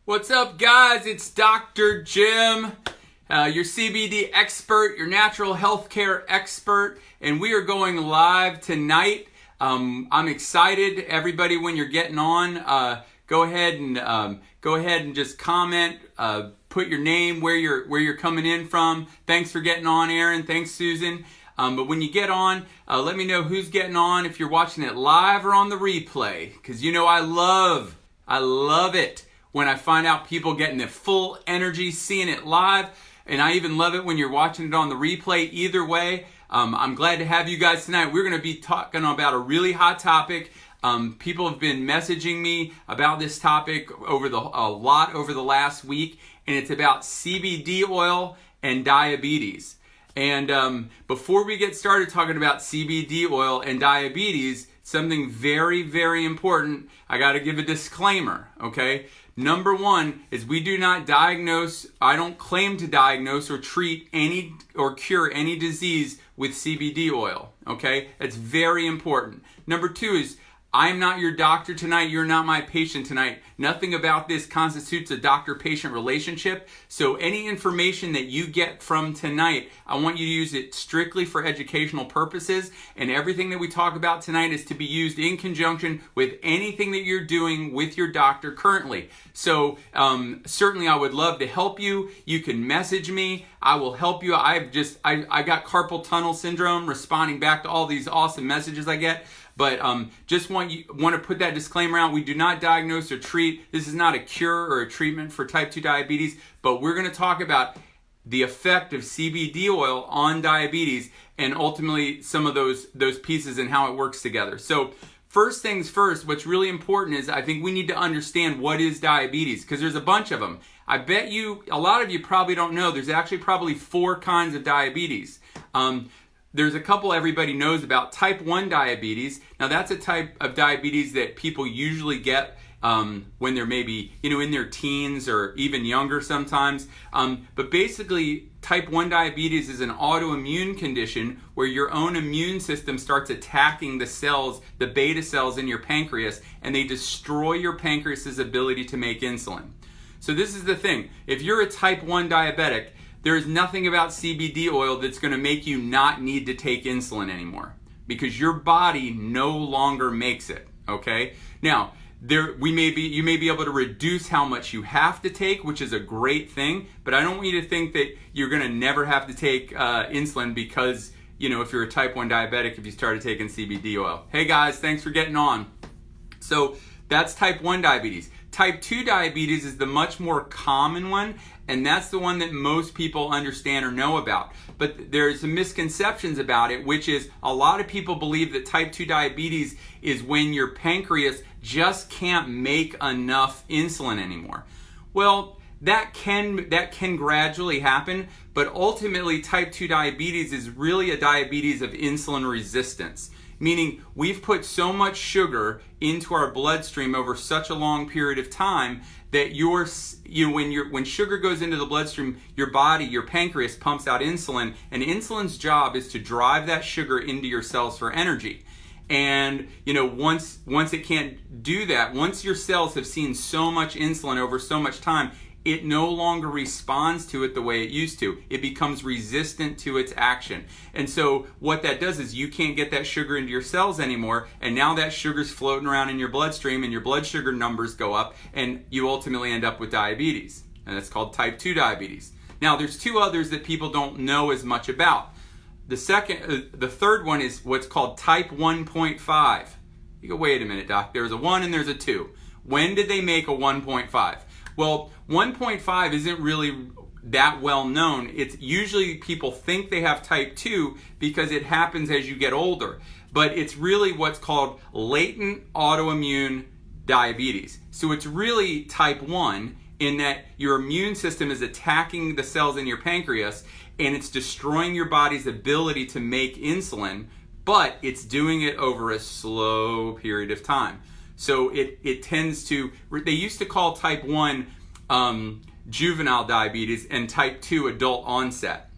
What's up, guys? It's Dr. Jim, your CBD expert, your natural healthcare expert, and we are going live tonight. I'm excited. Everybody, when you're getting on, go ahead and just comment. Put your name, where you're coming in from. Thanks for getting on, Aaron. Thanks, Susan. But when you get on, let me know who's getting on, if you're watching it live or on the replay, because you know I love it when I find out people getting the full energy, seeing it live, and I even love it when you're watching it on the replay. Either way, I'm glad to have you guys tonight. We're going to be talking about a really hot topic. People have been messaging me about this topic a lot over the last week, and it's about CBD oil and diabetes. And before we get started talking about CBD oil and diabetes, something very, very important, I got to give a disclaimer, okay? Number one is we do not diagnose, I don't claim to diagnose or treat any or cure any disease with CBD oil, okay? That's very important. Number two is I'm not your doctor tonight. You're not my patient tonight. Nothing about this constitutes a doctor-patient relationship. So any information that you get from tonight, I want you to use it strictly for educational purposes. And everything that we talk about tonight is to be used in conjunction with anything that you're doing with your doctor currently. So certainly I would love to help you. You can message me. I will help you. I got carpal tunnel syndrome responding back to all these awesome messages I get. But just want to put that disclaimer out. We do not diagnose or treat. This is not a cure or a treatment for type 2 diabetes, but we're going to talk about the effect of CBD oil on diabetes and ultimately some of those pieces and how it works together. So first things first, what's really important is I think we need to understand what is diabetes, because there's a bunch of them. I bet a lot of you probably don't know, there's actually probably 4 kinds of diabetes. There's a couple everybody knows about. Type 1 diabetes. Now that's a type of diabetes that people usually get when they're maybe in their teens or even younger sometimes. But basically, type 1 diabetes is an autoimmune condition where your own immune system starts attacking the cells, the beta cells in your pancreas, and they destroy your pancreas's ability to make insulin. So this is the thing. If you're a type 1 diabetic, there is nothing about CBD oil that's going to make you not need to take insulin anymore, because your body no longer makes it, okay? Now, you may be able to reduce how much you have to take, which is a great thing, but I don't want you to think that you're going to never have to take insulin because, if you're a type 1 diabetic, if you started taking CBD oil. Hey guys, thanks for getting on. So that's type 1 diabetes. Type 2 diabetes is the much more common one, and that's the one that most people understand or know about. But there's some misconceptions about it, which is a lot of people believe that type 2 diabetes is when your pancreas just can't make enough insulin anymore. Well, that can gradually happen, but ultimately type 2 diabetes is really a diabetes of insulin resistance. Meaning we've put so much sugar into our bloodstream over such a long period of time that when sugar goes into the bloodstream, your body, your pancreas pumps out insulin, and insulin's job is to drive that sugar into your cells for energy. And once it can't do that, once your cells have seen so much insulin over so much time, it no longer responds to it the way it used to. It becomes resistant to its action. And so what that does is you can't get that sugar into your cells anymore, and now that sugar's floating around in your bloodstream and your blood sugar numbers go up, and you ultimately end up with diabetes. And that's called type 2 diabetes. Now there's 2 others that people don't know as much about. The third one is what's called type 1.5. You go, wait a minute, doc, there's a 1 and there's a 2. When did they make a 1.5? Well, 1.5 isn't really that well known. It's usually people think they have type 2 because it happens as you get older. But it's really what's called latent autoimmune diabetes. So it's really type 1 in that your immune system is attacking the cells in your pancreas and it's destroying your body's ability to make insulin, but it's doing it over a slow period of time. So it tends to, they used to call type 1 juvenile diabetes and type 2 adult onset.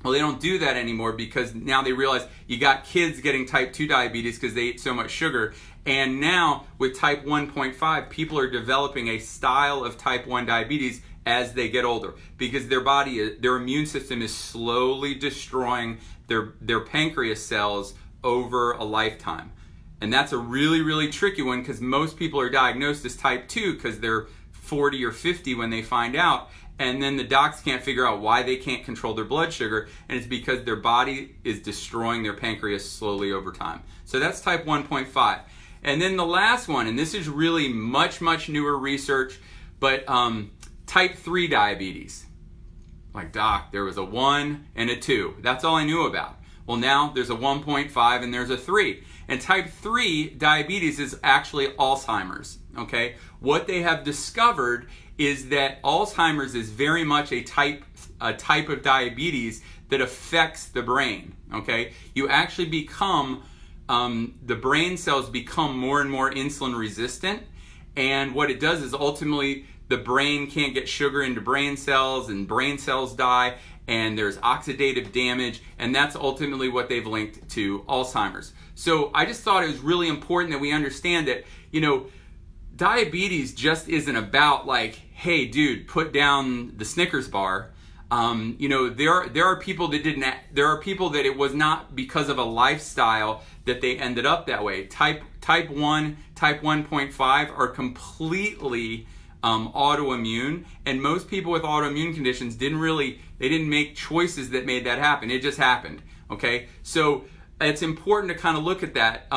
Well, they don't do that anymore because now they realize you got kids getting type 2 diabetes because they ate so much sugar, And now with type 1.5, people are developing a style of type 1 diabetes as they get older because their immune system is slowly destroying their pancreas cells over a lifetime. And that's a really, really tricky one because most people are diagnosed as type 2 because they're 40 or 50 when they find out. And then the docs can't figure out why they can't control their blood sugar. And it's because their body is destroying their pancreas slowly over time. So that's type 1.5. And then the last one, and this is really much, much newer research, but type 3 diabetes. Like, doc, there was a 1 and a 2. That's all I knew about. Well, now there's a 1.5 and there's a 3. And type 3 diabetes is actually Alzheimer's, okay? What they have discovered is that Alzheimer's is very much a type of diabetes that affects the brain, okay? You actually become, the brain cells become more and more insulin resistant, and what it does is ultimately the brain can't get sugar into brain cells, and brain cells die, and there's oxidative damage, and that's ultimately what they've linked to Alzheimer's. So I just thought it was really important that we understand that, you know, diabetes just isn't about like, hey, dude, put down the Snickers bar. You know, there are people that there are people that it was not because of a lifestyle that they ended up that way. Type 1, type 1.5 are completely autoimmune, and most people with autoimmune conditions didn't make choices that made that happen. It just happened, okay? So it's important to kind of look at that.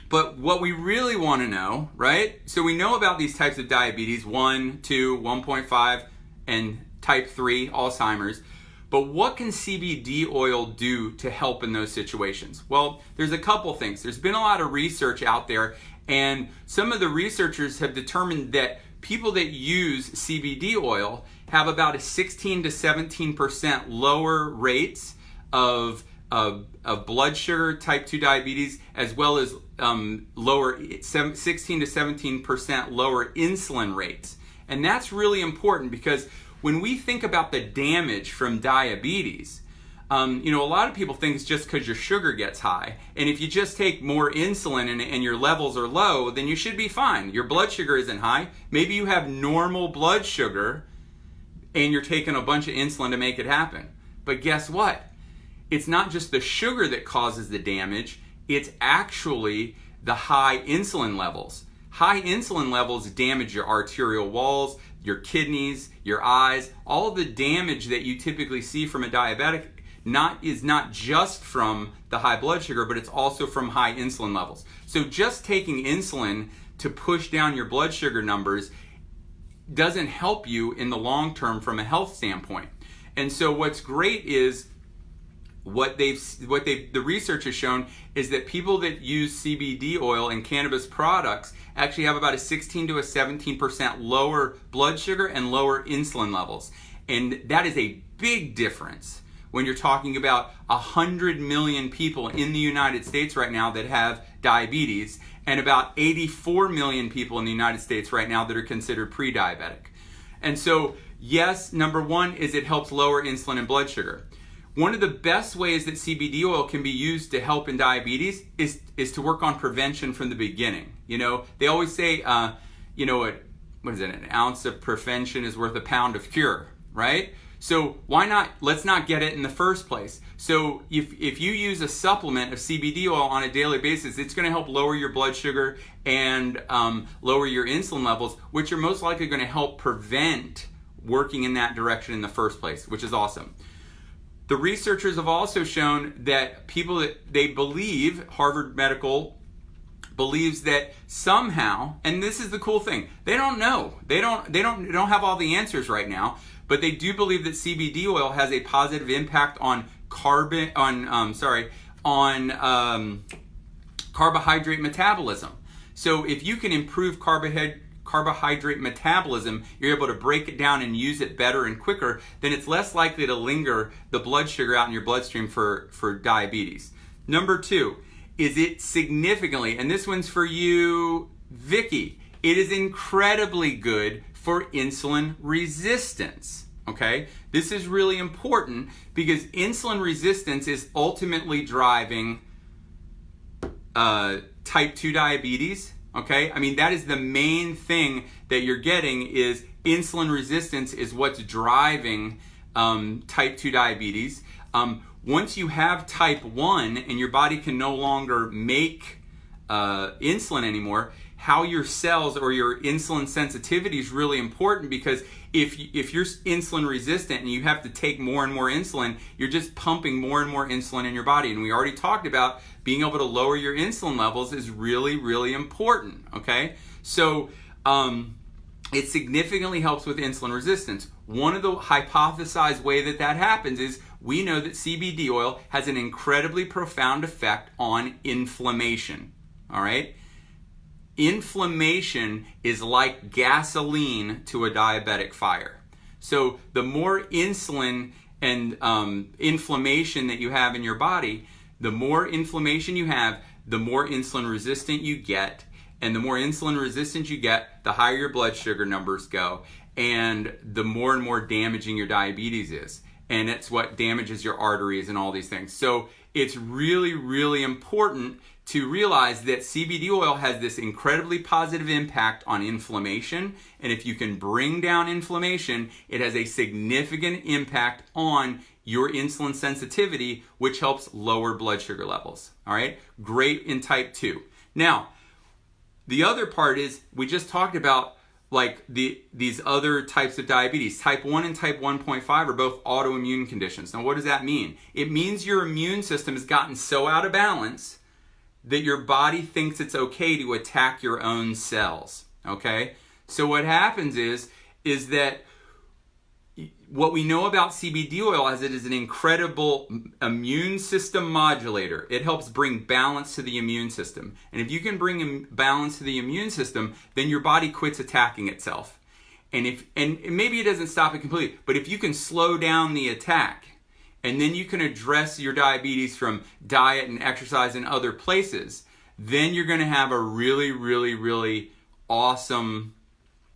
But what we really want to know, right? So we know about these types of diabetes, 1, 2, 1.5, and type 3, Alzheimer's. But what can CBD oil do to help in those situations? Well, there's a couple things. There's been a lot of research out there, and some of the researchers have determined that people that use CBD oil have about a 16 to 17% lower rates of blood sugar, type 2 diabetes, as well as 16 to 17% lower insulin rates. And that's really important because when we think about the damage from diabetes, you know, a lot of people think it's just because your sugar gets high. And if you just take more insulin and your levels are low, then you should be fine. Your blood sugar isn't high. Maybe you have normal blood sugar and you're taking a bunch of insulin to make it happen. But guess what? It's not just the sugar that causes the damage. It's actually the high insulin levels. High insulin levels damage your arterial walls, your kidneys, your eyes. All the damage that you typically see from a diabetic is not just from the high blood sugar, but it's also from high insulin levels. So just taking insulin to push down your blood sugar numbers doesn't help you in the long term from a health standpoint. And so what's great is the research has shown is that people that use CBD oil and cannabis products actually have about a 16 to a 17% lower blood sugar and lower insulin levels. And that is a big difference when you're talking about 100 million people in the United States right now that have diabetes, and about 84 million people in the United States right now that are considered pre-diabetic. And so, yes, number one is it helps lower insulin and blood sugar. One of the best ways that CBD oil can be used to help in diabetes is to work on prevention from the beginning. You know, they always say, you know, what is it? An ounce of prevention is worth a pound of cure, right? So why not, let's not get it in the first place. So if you use a supplement of CBD oil on a daily basis, it's gonna help lower your blood sugar and lower your insulin levels, which are most likely gonna help prevent working in that direction in the first place, which is awesome. The researchers have also shown that people that they believe, Harvard Medical believes that somehow, and this is the cool thing, they don't know. They don't have all the answers right now, but they do believe that CBD oil has a positive impact on carbohydrate metabolism. So if you can improve carbohydrate metabolism, you're able to break it down and use it better and quicker, then it's less likely to linger the blood sugar out in your bloodstream for diabetes. Number two, is it significantly, and this one's for you, Vicky, it is incredibly good for insulin resistance, okay? This is really important because insulin resistance is ultimately driving type 2 diabetes, okay? I mean, that is the main thing that you're getting is insulin resistance is what's driving type 2 diabetes. Once you have type 1 and your body can no longer make insulin anymore, how your cells or your insulin sensitivity is really important, because if you're insulin resistant and you have to take more and more insulin, you're just pumping more and more insulin in your body. And we already talked about being able to lower your insulin levels is really, really important, okay? So it significantly helps with insulin resistance. One of the hypothesized way that that happens is we know that CBD oil has an incredibly profound effect on inflammation, all right? Inflammation is like gasoline to a diabetic fire. So the more insulin and inflammation that you have in your body, the more inflammation you have, the more insulin resistant you get. And the more insulin resistant you get, the higher your blood sugar numbers go, and the more and more damaging your diabetes is. And it's what damages your arteries and all these things. So it's really, really important to realize that CBD oil has this incredibly positive impact on inflammation. And if you can bring down inflammation, it has a significant impact on your insulin sensitivity, which helps lower blood sugar levels. All right, great in type 2. Now, the other part is we just talked about like these other types of diabetes. Type 1 and type 1.5 are both autoimmune conditions. Now, what does that mean? It means your immune system has gotten so out of balance that your body thinks it's okay to attack your own cells, okay? So what happens is that what we know about CBD oil is it is an incredible immune system modulator. It helps bring balance to the immune system. And if you can bring balance to the immune system, then your body quits attacking itself. And maybe it doesn't stop it completely, but if you can slow down the attack, and then you can address your diabetes from diet and exercise in other places, then you're going to have a really, really, really awesome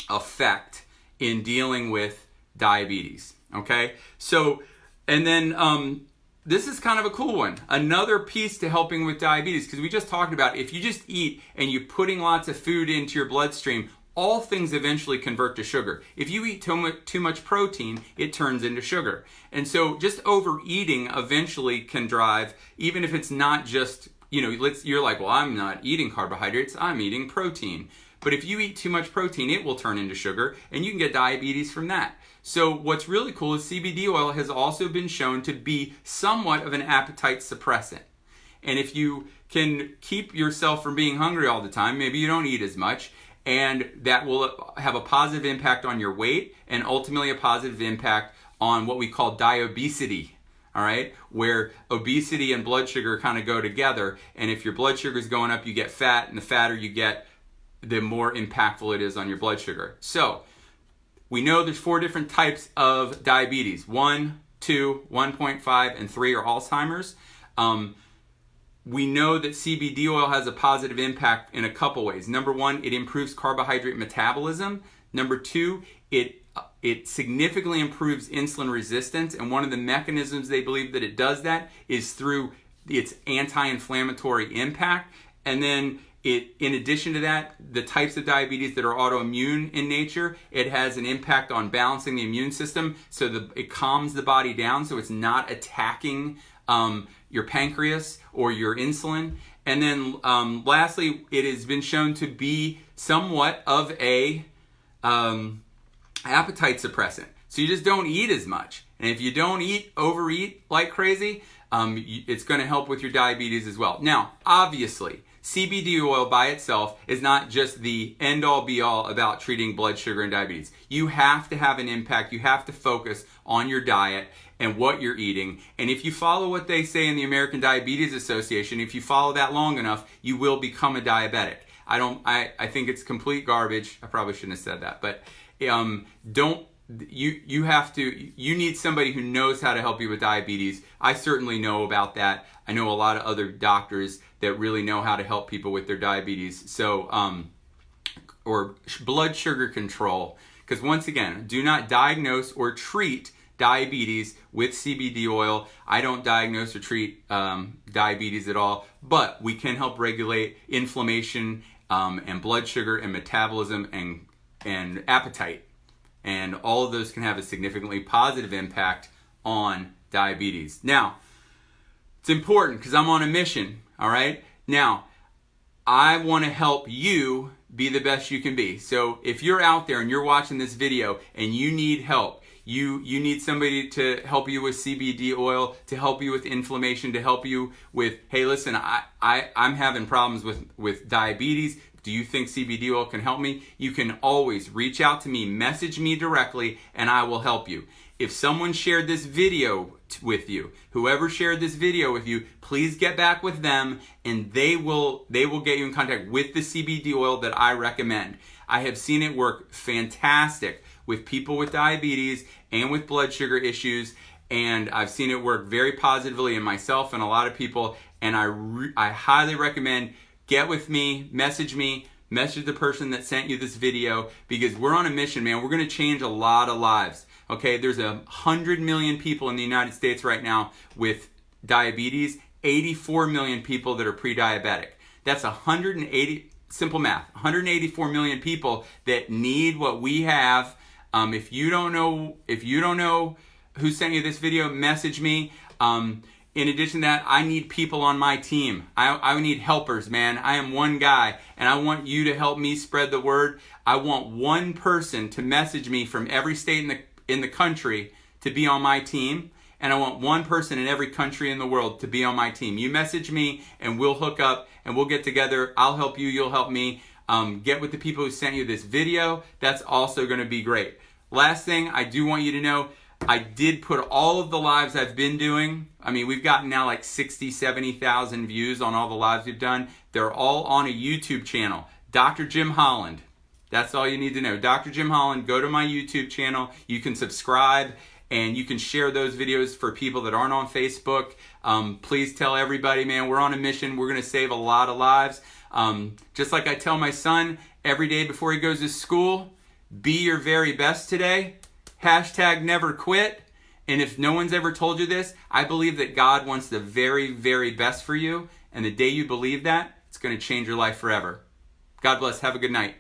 effect in dealing with diabetes, okay? So, and then this is kind of a cool one. Another piece to helping with diabetes, because we just talked about if you just eat and you're putting lots of food into your bloodstream, all things eventually convert to sugar. If you eat too much protein, it turns into sugar. And so just overeating eventually can drive, even if it's not just, you're like, well, I'm not eating carbohydrates, I'm eating protein. But if you eat too much protein, it will turn into sugar, and you can get diabetes from that. So what's really cool is CBD oil has also been shown to be somewhat of an appetite suppressant. And if you can keep yourself from being hungry all the time, maybe you don't eat as much, and that will have a positive impact on your weight and ultimately a positive impact on what we call diabesity, all right? Where obesity and blood sugar kind of go together, and if your blood sugar is going up, you get fat, and the fatter you get, the more impactful it is on your blood sugar. So we know there's 4 different types of diabetes. 1, 2, 1.5, and 3 are Alzheimer's. We know that CBD oil has a positive impact in a couple ways. Number 1, it improves carbohydrate metabolism. Number 2, it significantly improves insulin resistance, and one of the mechanisms they believe that it does that is through its anti-inflammatory impact. And then in addition to that, the types of diabetes that are autoimmune in nature, it has an impact on balancing the immune system, so it calms the body down so it's not attacking your pancreas or your insulin. And then lastly, it has been shown to be somewhat of a appetite suppressant. So you just don't eat as much. And if you don't overeat like crazy, it's going to help with your diabetes as well. Now, obviously, CBD oil by itself is not just the end-all be-all about treating blood sugar and diabetes. You have to have an impact. You have to focus on your diet and what you're eating. And if you follow what they say in the American Diabetes Association, if you follow that long enough, you will become a diabetic. I think it's complete garbage. I probably shouldn't have said that, but you need somebody who knows how to help you with diabetes. I certainly know about that. I know a lot of other doctors that really know how to help people with their diabetes. So, or blood sugar control. Because once again, do not diagnose or treat diabetes with CBD oil. I don't diagnose or treat diabetes at all, but we can help regulate inflammation and blood sugar and metabolism and appetite. And all of those can have a significantly positive impact on diabetes. Now, it's important because I'm on a mission, all right? Now, I want to help you be the best you can be. So if you're out there and you're watching this video and you need help, you need somebody to help you with CBD oil, to help you with inflammation, to help you with, hey, listen, I'm having problems with diabetes. Do you think CBD oil can help me? You can always reach out to me, message me directly, and I will help you. If someone shared this video with you, whoever shared this video with you, please get back with them and they will get you in contact with the CBD oil that I recommend. I have seen it work fantastic with people with diabetes and with blood sugar issues, and I've seen it work very positively in myself and a lot of people, and I highly recommend get with me, message the person that sent you this video, because we're on a mission, man. We're going to change a lot of lives. Okay, there's 100 million people in the United States right now with diabetes, 84 million people that are pre-diabetic. That's simple math, 184 million people that need what we have. If you don't know who sent you this video, message me. In addition to that, I need people on my team. I need helpers, man. I am one guy, and I want you to help me spread the word. I want one person to message me from every state in the country to be on my team, and I want one person in every country in the world to be on my team. You message me, and we'll hook up, and we'll get together. I'll help you. You'll help me. Get with the people who sent you this video. That's also going to be great. Last thing, I do want you to know, I did put all of the lives I've been doing. I mean, we've gotten now like 60, 70,000 views on all the lives we've done. They're all on a YouTube channel, Dr. Jim Holland. That's all you need to know. Dr. Jim Holland, go to my YouTube channel. You can subscribe and you can share those videos for people that aren't on Facebook. Please tell everybody, man, we're on a mission. We're going to save a lot of lives. Just like I tell my son every day before he goes to school, be your very best today. Hashtag never quit. And if no one's ever told you this, I believe that God wants the very, very best for you. And the day you believe that, it's going to change your life forever. God bless. Have a good night.